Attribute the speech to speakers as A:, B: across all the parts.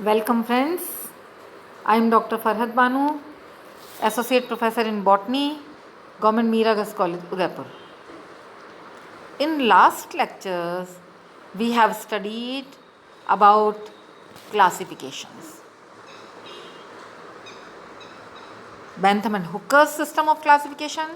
A: Welcome friends, I am Dr. Farhad Banu, Associate Professor in Botany, Government Mira Gas College, Udaipur. In last lectures, we have studied about classifications. Bentham and Hooker's system of classification,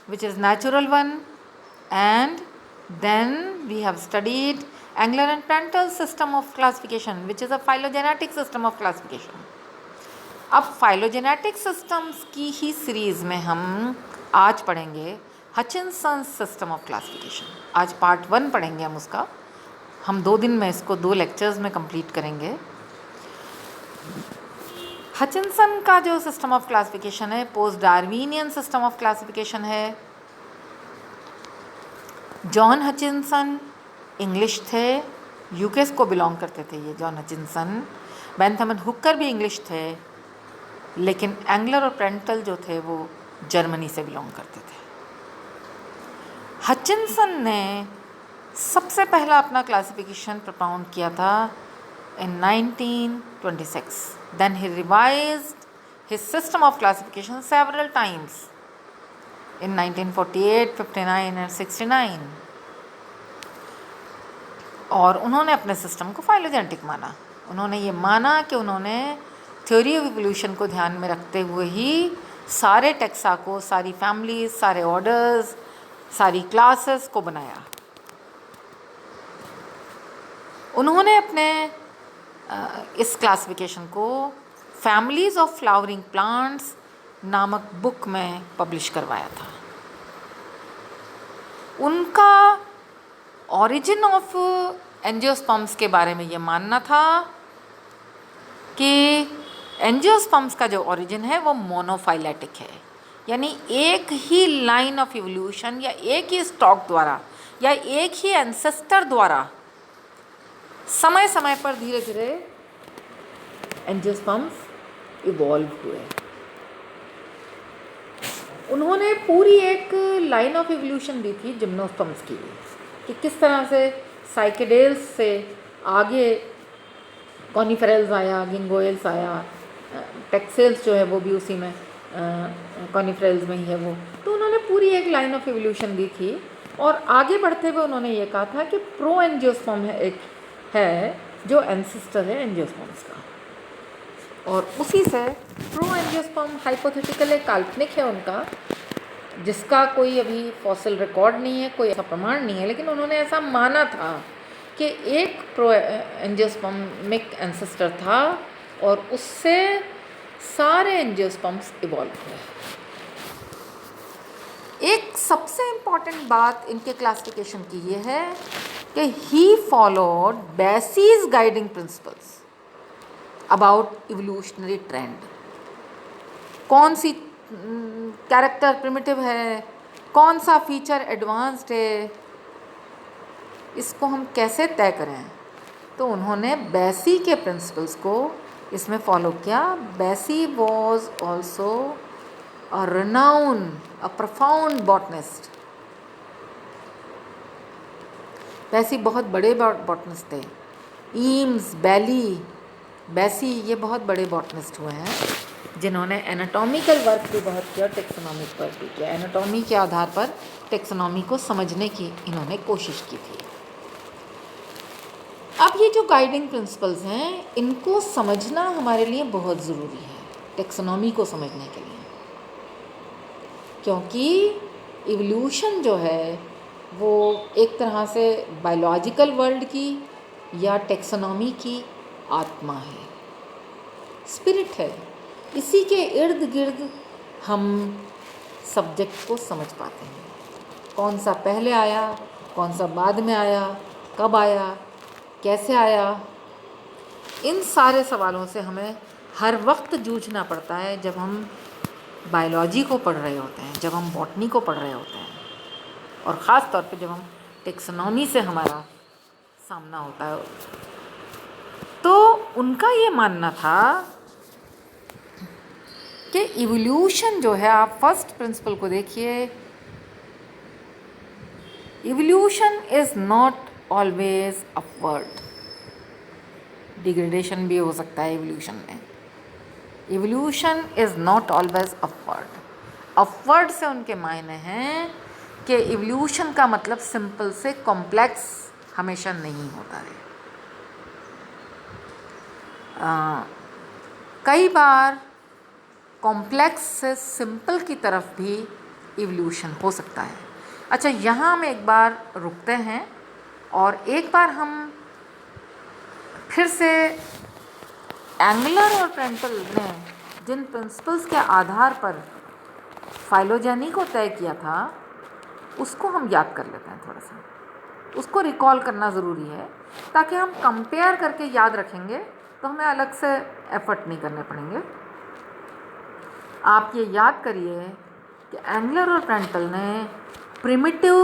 A: which is natural one, and then we have studied Engler and Prandtl's system of classification, which is a phylogenetic system of classification. अब phylogenetic systems की ही series में हम आज पढ़ेंगे Hutchinson system of classification. आज part 1 पढ़ेंगे हम उसका। हम 2 दिन में इसको 2 लेक्चर्स में कंप्लीट करेंगे। हचिनसन का जो सिस्टम ऑफ क्लासिफिकेशन है post Darwinian system of classification है। जॉन हचिनसन इंग्लिश थे, यूकेस को बिलोंग करते थे ये John Hutchinson. Bentham and Hooker भी इंग्लिश थे, लेकिन एंगलर और प्रेंटल जो थे वो जर्मनी से बिलोंग करते थे। हचिनसन ने सबसे पहला अपना क्लासिफिकेशन प्रपाउंड किया था in 1926. Then he revised his system of classification several times in 1948, 59 and 69. और उन्होंने अपने सिस्टम को फाइलोजेनेटिक माना। उन्होंने ये माना कि उन्होंने थ्योरी ऑफ इवोल्यूशन को ध्यान में रखते हुए ही सारे टेक्सा को, सारी फैमिलीज, सारे ऑर्डर्स, सारी क्लासेस को बनाया। उन्होंने अपने इस क्लासिफिकेशन को फैमिलीज ऑफ फ्लावरिंग प्लांट्स नामक बुक में पब्लिश करवाया था। उनका ओरिजिन ऑफ एंजियोस्पर्म्स के बारे में ये मानना था कि एंजियोस्पर्म्स का जो ओरिजिन है वो मोनोफाइलेटिक है, यानी एक ही लाइन ऑफ इवोल्यूशन या एक ही स्टॉक द्वारा या एक ही एंसेस्टर द्वारा समय समय पर धीरे धीरे एंजियोस्पर्म्स इवॉल्व हुए। उन्होंने पूरी एक लाइन ऑफ इवोल्यूशन दी थी जिम्नोस्पर्म्स की कि किस तरह से साइकेडेल्स से आगे कॉनिफेरल्स आया, गिंगोएल्स आया, टेक्सेल्स जो है वो भी उसी में कॉनिफेरल्स में ही है वो। तो उन्होंने पूरी एक लाइन ऑफ इवोल्यूशन दी थी और आगे बढ़ते हुए उन्होंने ये कहा था कि प्रो एंजियोस्पर्म है जो एंसेस्टर है एंजियोस्पर्म्स का। और उसी से प्रो एंजियोस्पर्म हाइपोथेटिकल एक काल्पनिक है उनका, जिसका कोई अभी फॉसिल रिकॉर्ड नहीं है, कोई ऐसा प्रमाण नहीं है, लेकिन उन्होंने ऐसा माना था कि एक प्रो एंजियोस्पर्मिक एंसेस्टर था और उससे सारे एंजियोस्पर्म्स इवॉल्व हुए। एक सबसे इम्पॉर्टेंट बात इनके क्लासिफिकेशन की ये है कि he followed basis guiding principles about evolutionary trend. कौन सी कैरेक्टर प्रिमिटिव है, कौन सा फीचर एडवांस्ड है, इसको हम कैसे तय करें। तो उन्होंने बेसी के प्रिंसिपल्स को इसमें फॉलो किया। बेसी was also a renowned, a profound botanist. बेसी बहुत बड़े बॉटनिस्ट थे। ईम्स, बेसी ये बहुत बड़े बॉटनिस्ट हुए हैं जिन्होंने एनाटॉमिकल वर्क भी बहुत किया, टेक्सोनॉमिक वर्क भी किया। एनाटॉमी के आधार पर टेक्सोनॉमी को समझने की इन्होंने कोशिश की थी। अब ये जो गाइडिंग प्रिंसिपल्स हैं इनको समझना हमारे लिए बहुत ज़रूरी है टेक्सोनॉमी को समझने के लिए, क्योंकि इवोल्यूशन जो है वो एक तरह से बायोलॉजिकल वर्ल्ड की या टेक्सोनॉमी की आत्मा है, स्पिरिट है। इसी के इर्द गिर्द हम सब्जेक्ट को समझ पाते हैं। कौन सा पहले आया, कौन सा बाद में आया, कब आया, कैसे आया, इन सारे सवालों से हमें हर वक्त जूझना पड़ता है जब हम बायोलॉजी को पढ़ रहे होते हैं, जब हम बॉटनी को पढ़ रहे होते हैं, और ख़ास तौर पे जब हम टेक्सोनॉमी से हमारा सामना होता है। तो उनका ये मानना था कि इवोल्यूशन जो है, आप फर्स्ट प्रिंसिपल को देखिए, evolution is not always upward. Degradation भी हो सकता है इवोल्यूशन में। Evolution is not always upward. Upward से उनके मायने हैं कि इवोल्यूशन का मतलब सिंपल से कॉम्प्लेक्स हमेशा नहीं होता है। कई बार कॉम्प्लेक्स से सिंपल की तरफ भी इवोल्यूशन हो सकता है। अच्छा, यहाँ हम एक बार रुकते हैं और एक बार हम फिर से एंगलर और प्रेंटल ने जिन प्रिंसिपल्स के आधार पर फाइलोजेनी को तय किया था उसको हम याद कर लेते हैं। थोड़ा सा उसको रिकॉल करना ज़रूरी है ताकि हम कंपेयर करके याद रखेंगे तो हमें अलग से एफर्ट नहीं करने पड़ेंगे। आप ये याद करिए कि एंगलर और प्रेंटल ने प्रिमिटिव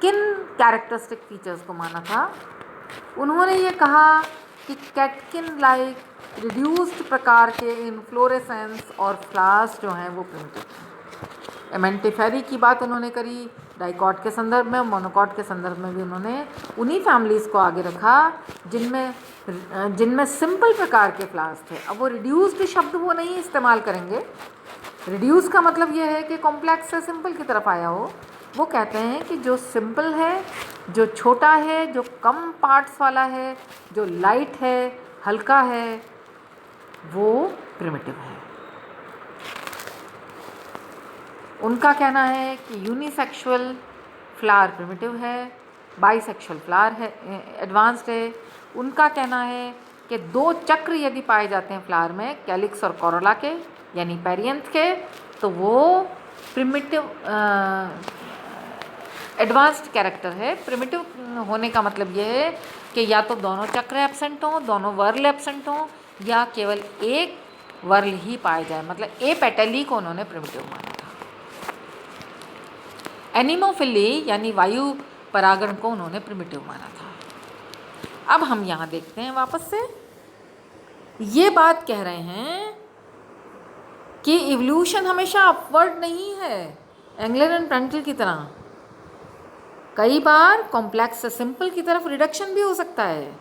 A: किन कैरेक्टरिस्टिक फीचर्स को माना था। उन्होंने ये कहा कि कैटकिन लाइक रिड्यूस्ड प्रकार के इन्फ्लोरेसेंस और फ्लावर्स जो हैं वो प्रिमिटिव हैं। एमेंटिफेरी की बात उन्होंने करी, डाइकॉट के संदर्भ में, मोनोकॉट के संदर्भ में भी उन्होंने उन्हीं फैमिलीज़ को आगे रखा जिनमें सिंपल प्रकार के फ्लावर्स थे। अब वो रिड्यूस्ड शब्द वो नहीं इस्तेमाल करेंगे। रिड्यूस का मतलब ये है कि कॉम्प्लेक्स से सिंपल की तरफ आया हो। वो कहते हैं कि जो सिंपल है, जो छोटा है, जो कम पार्ट्स वाला है, जो लाइट है, हल्का है, वो प्रिमिटिव है। उनका कहना है कि यूनिसेक्सुअल फ्लावर प्रिमिटिव है, बाइसेक्सुअल फ्लावर है एडवांस्ड है। उनका कहना है कि 2 चक्र यदि पाए जाते हैं फ्लावर में, कैलिक्स और कोरोला के यानी पेरियंथ के, तो वो प्रिमिटिव एडवांस्ड कैरेक्टर है। प्रिमिटिव होने का मतलब ये है कि या तो दोनों चक्र एब्सेंट हों, दोनों वर्ल एब्सेंट हों, या केवल एक वर्ल ही पाए जाए, मतलब ए पेटेली को उन्होंने प्रिमिटिव माना था। एनिमोफिली यानी वायु परागण को उन्होंने प्रिमिटिव माना था। अब हम यहाँ देखते हैं वापस से, ये बात कह रहे हैं कि इवोल्यूशन हमेशा अपवर्ड नहीं है एंगलर एंड प्रेंटल की तरह। कई बार कॉम्प्लेक्स से सिंपल की तरफ रिडक्शन भी हो सकता है।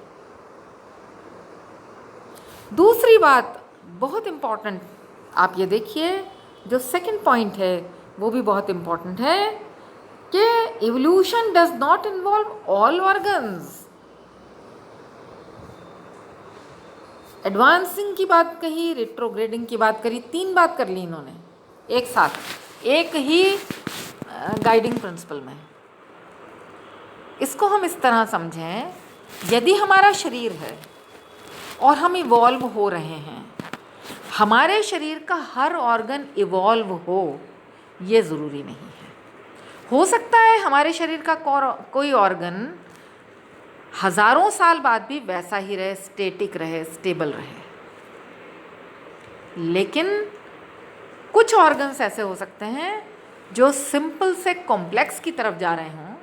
A: दूसरी बात बहुत इम्पॉर्टेंट, आप ये देखिए, जो सेकंड पॉइंट है वो भी बहुत इम्पॉर्टेंट है कि evolution does not involve all organs. Advancing की बात कही, रेट्रोग्रेडिंग की बात करी, 3 बात कर ली इन्होंने एक साथ, एक ही गाइडिंग प्रिंसिपल में। इसको हम इस तरह समझें, यदि हमारा शरीर है और हम इवॉल्व हो रहे हैं, हमारे शरीर का हर ऑर्गन इवॉल्व हो ये ज़रूरी नहीं है। हो सकता है हमारे शरीर का कोई ऑर्गन हज़ारों साल बाद भी वैसा ही रहे, स्टेटिक रहे, स्टेबल रहे, लेकिन कुछ ऑर्गन्स ऐसे हो सकते हैं जो सिंपल से कॉम्प्लेक्स की तरफ जा रहे हों।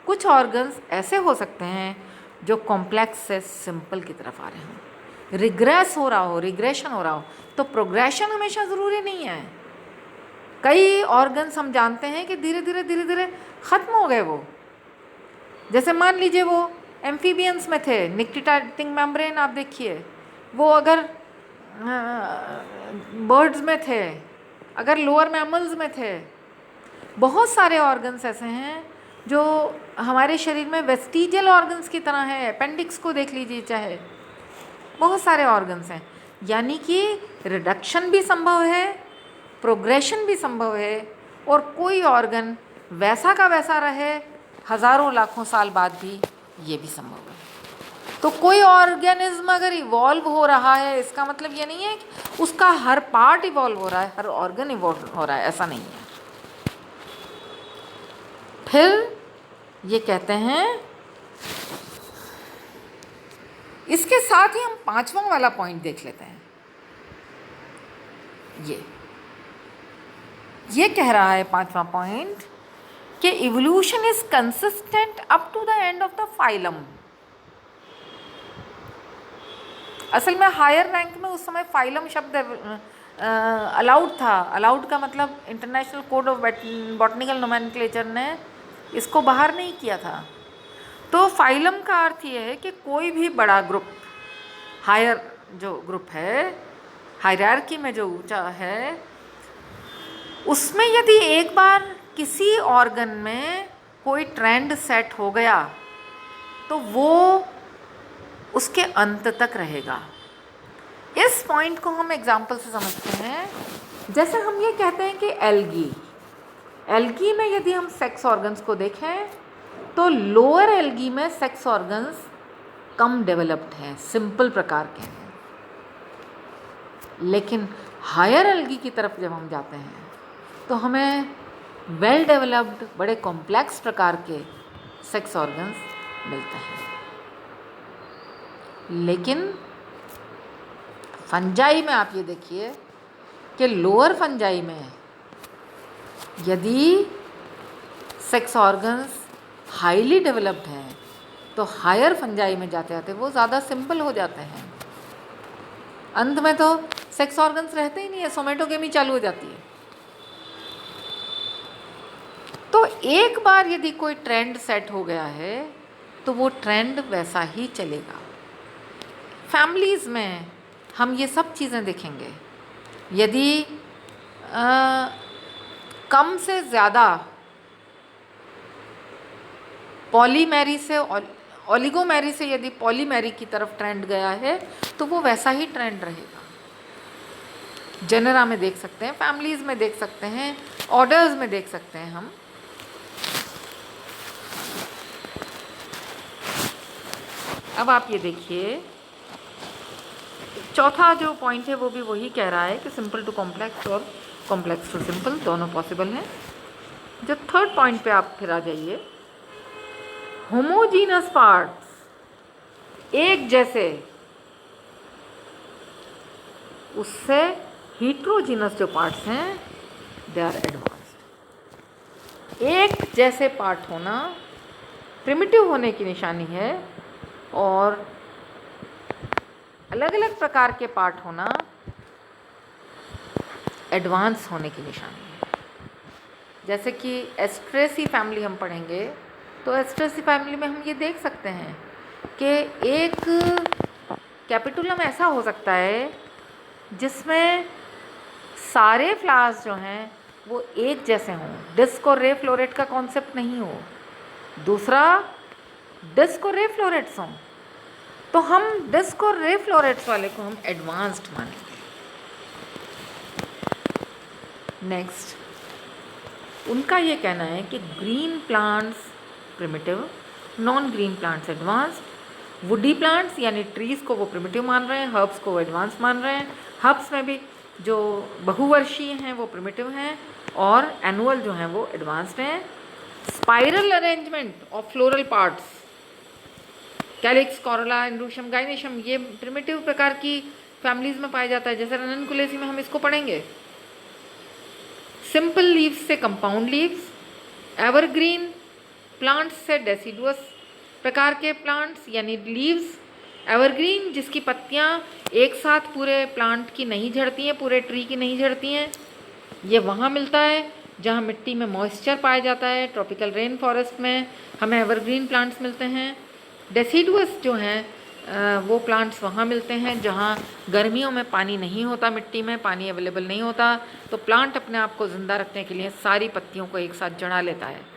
A: कुछ ऑर्गन्स ऐसे हो सकते हैं जो कॉम्प्लेक्स से सिंपल की तरफ आ रहे हों, रिग्रेस हो रहा हो, रिग्रेशन हो रहा हो। तो प्रोग्रेशन हमेशा ज़रूरी नहीं है। कई ऑर्गन्स हम जानते हैं कि धीरे धीरे ख़त्म हो गए। वो जैसे मान लीजिए वो एम्फीबियंस में थे, निक्टिटाइटिंग मेम्ब्रेन आप देखिए, वो अगर बर्ड्स में थे, अगर लोअर मैमल्स में थे। बहुत सारे ऑर्गन्स ऐसे हैं जो हमारे शरीर में वेस्टिजियल ऑर्गन्स की तरह है। अपेंडिक्स को देख लीजिए, चाहे बहुत सारे ऑर्गन्स हैं। यानी कि रिडक्शन भी संभव है, प्रोग्रेशन भी संभव है, और कोई ऑर्गन वैसा का वैसा रहे हज़ारों लाखों साल बाद भी, ये भी संभव है। तो कोई ऑर्गेनिज्म अगर इवॉल्व हो रहा है, इसका मतलब ये नहीं है कि उसका हर पार्ट इवॉल्व हो रहा है, हर ऑर्गन इवॉल्व हो रहा है, ऐसा नहीं है। फिर ये कहते हैं, इसके साथ ही हम 5वां वाला पॉइंट देख लेते हैं। ये कह रहा है 5वां पॉइंट कि evolution is consistent up to the end of the phylum. असल में हायर रैंक में उस समय फाइलम शब्द अलाउड था। अलाउड का मतलब international code of botanical nomenclature ने इसको बाहर नहीं किया था। तो फाइलम का अर्थ ये है कि कोई भी बड़ा ग्रुप हायर जो ग्रुप है, हायरार्की में जो ऊंचा है, उसमें यदि एक बार किसी ऑर्गन में कोई ट्रेंड सेट हो गया तो वो उसके अंत तक रहेगा। इस पॉइंट को हम एग्जाम्पल से समझते हैं। जैसे हम ये कहते हैं कि एल्गी में यदि हम सेक्स ऑर्गन्स को देखें तो लोअर एल्गी में सेक्स ऑर्गन्स कम डेवलप्ड हैं, सिंपल प्रकार के हैं। लेकिन हायर एल्गी की तरफ जब हम जाते हैं तो हमें वेल डेवलप्ड बड़े कॉम्प्लेक्स प्रकार के सेक्स ऑर्गन्स मिलते हैं। लेकिन फंजाई में आप ये देखिए कि लोअर फंजाई में यदि सेक्स ऑर्गन्स हाईली डेवलप्ड हैं तो हायर फंजाई में जाते जाते वो ज़्यादा सिंपल हो जाते हैं। अंत में तो सेक्स ऑर्गन्स रहते ही नहीं है, सोमेटोगेमी चालू हो जाती है। तो एक बार यदि कोई ट्रेंड सेट हो गया है तो वो ट्रेंड वैसा ही चलेगा। फैमिलीज़ में हम ये सब चीज़ें देखेंगे। यदि कम से ज़्यादा पॉलीमेरी से ओलिगोमेरी से यदि पॉलीमेरी की तरफ ट्रेंड गया है तो वो वैसा ही ट्रेंड रहेगा। जेनरा में देख सकते हैं, फैमिलीज़ में देख सकते हैं, ऑर्डर्स में देख सकते हैं हम। अब आप ये देखिए, चौथा जो पॉइंट है वो भी वही कह रहा है कि सिंपल टू कॉम्प्लेक्स और कॉम्प्लेक्स टू सिंपल दोनों पॉसिबल हैं। जो थर्ड पॉइंट पे आप फिर आ जाइए, होमोजीनस पार्ट्स एक जैसे, उससे हीट्रोजीनस जो पार्ट्स हैं दे आर एडवांस्ड। एक जैसे पार्ट होना प्रिमिटिव होने की निशानी है और अलग अलग प्रकार के पार्ट होना एडवांस होने की निशानी है। जैसे कि एस्ट्रेसी फैमिली हम पढ़ेंगे तो एस्ट्रेसी फैमिली में हम ये देख सकते हैं कि एक कैपिटुलम ऐसा हो सकता है जिसमें सारे फ्लावर्स जो हैं वो एक जैसे हों, डिस्क और रे फ्लोरेट का कॉन्सेप्ट नहीं हो। दूसरा, डिस्क और रे फ्लोरेट्स हों तो हम डिस्क और रे फ्लोरेट्स वाले को हम एडवांस्ड मानेंगे। नेक्स्ट, उनका ये कहना है कि green plants primitive, non green plants advanced, woody plants यानी ट्रीज़ को वो प्रिमिटिव मान रहे हैं, हर्ब्स को वो एडवांस मान रहे हैं। हर्ब्स में भी जो बहुवर्षीय हैं वो प्रिमिटिव हैं और एनुअल जो हैं वो एडवांस्ड हैं। Spiral arrangement of floral parts, calyx, corolla, androecium, gynoecium, ये प्रिमिटिव प्रकार की फैमिलीज में पाया जाता है। जैसे रननकुलेसी में हम इसको पढ़ेंगे। सिंपल लीव्स से कंपाउंड लीव्स, एवरग्रीन प्लांट्स से डेसिडुअस प्रकार के प्लांट्स यानी लीव्स, एवरग्रीन जिसकी पत्तियां एक साथ पूरे प्लांट की नहीं झड़ती हैं, पूरे ट्री की नहीं झड़ती हैं, ये वहाँ मिलता है जहाँ मिट्टी में मॉइस्चर पाया जाता है। ट्रॉपिकल रेन फॉरेस्ट में हमें एवरग्रीन प्लांट्स मिलते हैं। डेसिडुअस जो हैं वो प्लांट्स वहाँ मिलते हैं जहाँ गर्मियों में पानी नहीं होता, मिट्टी में पानी अवेलेबल नहीं होता, तो प्लांट अपने आप को ज़िंदा रखने के लिए सारी पत्तियों को एक साथ जड़ा लेता है।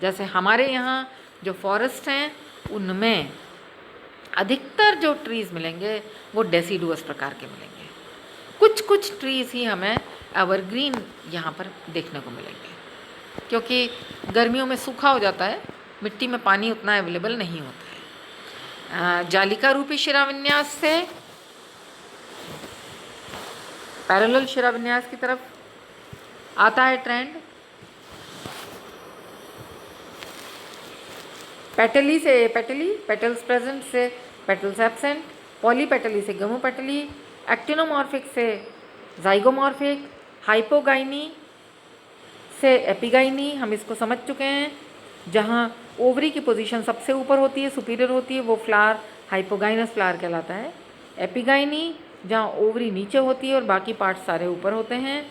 A: जैसे हमारे यहाँ जो फॉरेस्ट हैं उनमें अधिकतर जो ट्रीज़ मिलेंगे वो डेसिडुअस प्रकार के मिलेंगे। कुछ कुछ ट्रीज़ ही हमें एवरग्रीन यहाँ पर देखने को मिलेंगे, क्योंकि गर्मियों में सूखा हो जाता है, मिट्टी में पानी उतना अवेलेबल नहीं होता है। जालिका रूपी शिराविन्यास से पैरेलल शिराविन्यास की तरफ आता है ट्रेंड। पेटली से पेटली, पेटल्स प्रेजेंट से पेटल्स एब्सेंट, पॉलीपेटली से गमोपेटली, एक्टिनोमॉर्फिक से जाइगोमॉर्फिक, हाइपोगाइनी से एपिगाइनी, हम इसको समझ चुके हैं। जहाँ ओवरी की पोजीशन सबसे ऊपर होती है, सुपीरियर होती है, वो फ्लावर हाइपोगाइनस फ्लावर कहलाता है। एपिगाइनी जहाँ ओवरी नीचे होती है और बाकी पार्ट सारे ऊपर होते हैं।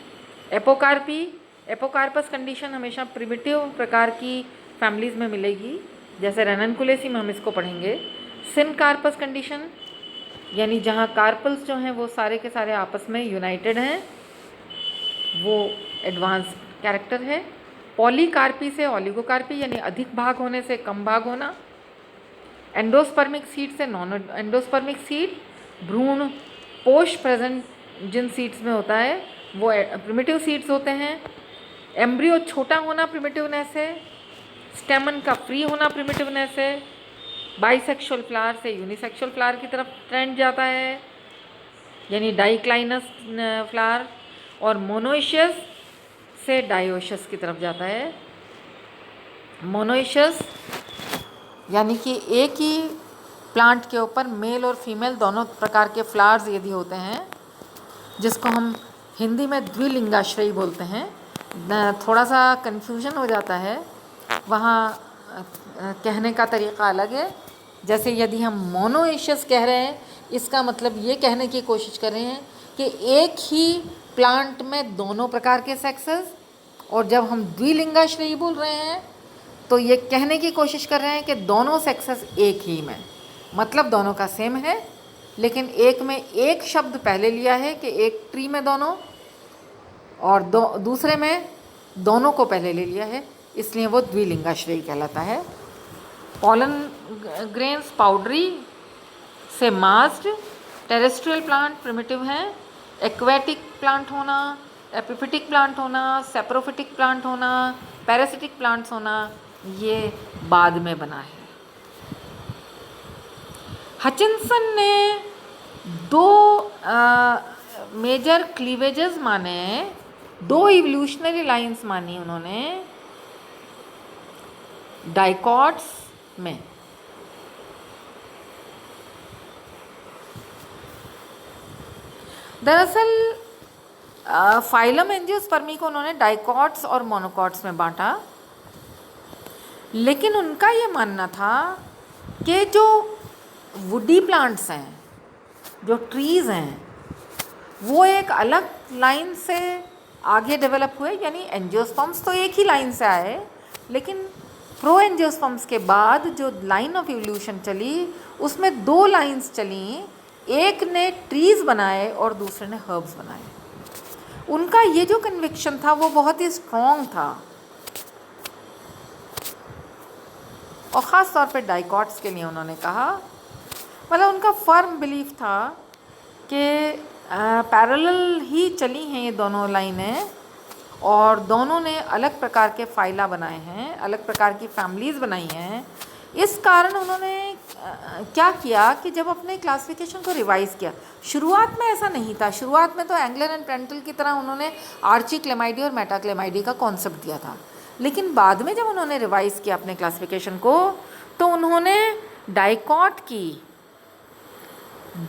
A: एपोकार्पी, एपोकार्पस कंडीशन हमेशा प्रिमिटिव प्रकार की फैमिलीज़ में मिलेगी, जैसे रननकुलेसी में हम इसको पढ़ेंगे। सिनकार्पस कंडीशन यानी जहाँ कार्पल्स जो हैं वो सारे के सारे आपस में यूनाइटेड हैं, वो एडवांस कैरेक्टर है। पॉलीकार्पी से ओलिगोकार्पी यानी अधिक भाग होने से कम भाग होना। एंडोस्पर्मिक सीड से नॉन एंडोस्पर्मिक सीड, भ्रूण पोष प्रेजेंट जिन सीड्स में होता है वो प्रिमिटिव सीड्स होते हैं। एम्ब्रियो छोटा होना प्रिमिटिवनेस है। स्टेमन का फ्री होना प्रिमिटिवनेस है। बाइसेक्सुअल फ्लावर से यूनिसेक्सुअल फ्लावर की तरफ ट्रेंड जाता है, यानी डाइक्लाइनस फ्लावर। और मोनोइशियस से डायोशियस की तरफ जाता है। मोनोइशियस यानी कि एक ही प्लांट के ऊपर मेल और फीमेल दोनों प्रकार के फ्लावर्स यदि होते हैं, जिसको हम हिंदी में द्विलिंगाश्रयी बोलते हैं। थोड़ा सा कन्फ्यूजन हो जाता है, वहाँ कहने का तरीक़ा अलग है। जैसे यदि हम मोनोइशियस कह रहे हैं, इसका मतलब ये कहने की कोशिश कर रहे हैं कि एक ही प्लांट में दोनों प्रकार के सेक्सेस, और जब हम द्विलिंगाश्रयी बोल रहे हैं तो ये कहने की कोशिश कर रहे हैं कि दोनों सेक्सेस एक ही में, मतलब दोनों का सेम है, लेकिन एक में एक शब्द पहले लिया है कि एक ट्री में दोनों, और दूसरे में दोनों को पहले ले लिया है, इसलिए वो द्विलिंगाश्रयी कहलाता है। पॉलन ग्रेन्स पाउडरी से मास्ड। टेरेस्ट्रियल प्लांट प्रिमिटिव हैं। एक्वेटिक प्लांट होना, एपिफिटिक प्लांट होना, सेप्रोफिटिक प्लांट होना, पैरासिटिक प्लांट्स होना, ये बाद में बना है। हचिंसन ने दो मेजर क्लीवेजेस माने, दो इवोल्यूशनरी लाइंस मानी उन्होंने डाइकॉट्स में। दरअसल फाइलम एंजियोस्पर्मी को उन्होंने डाइकॉट्स और मोनोकॉट्स में बांटा, लेकिन उनका ये मानना था कि जो वुडी प्लांट्स हैं, जो ट्रीज़ हैं, वो एक अलग लाइन से आगे डेवलप हुए, यानी एंजियोस्पर्म्स तो एक ही लाइन से आए, लेकिन प्रो एंजियोस्पर्म्स के बाद जो लाइन ऑफ इवोल्यूशन चली उसमें दो लाइंस चली, एक ने ट्रीज़ बनाए और दूसरे ने हर्ब्स बनाए। उनका ये जो कन्विक्शन था वो बहुत ही स्ट्रॉन्ग था, और ख़ास तौर पे डाइकॉट्स के लिए उन्होंने कहा, मतलब उनका फर्म बिलीफ था कि पैरेलल ही चली हैं ये दोनों लाइनें, और दोनों ने अलग प्रकार के फाइला बनाए हैं, अलग प्रकार की फैमिलीज़ बनाई हैं। इस कारण उन्होंने क्या किया कि जब अपने क्लासिफिकेशन को रिवाइज़ किया, शुरुआत में ऐसा नहीं था। शुरुआत में तो एंगलर एंड प्रेंटल की तरह उन्होंने आर्चीक्लेमाइडी और मेटाक्लेमाइडी का कॉन्सेप्ट दिया था, लेकिन बाद में जब उन्होंने रिवाइज़ किया अपने क्लासिफिकेशन को, तो उन्होंने डाइकॉट की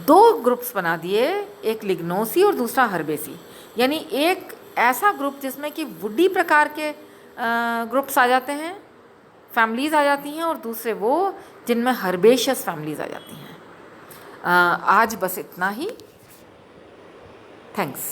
A: दो ग्रुप्स बना दिए, एक लिग्नोसी और दूसरा हर्बेसी। यानी एक ऐसा ग्रुप जिसमें कि वुडी प्रकार के ग्रुप्स आ जाते हैं, फैमिलीज़ आ जाती हैं, और दूसरे वो जिनमें हर्बेशियस फैमिलीज़ आ जाती हैं। आज बस इतना ही। थैंक्स।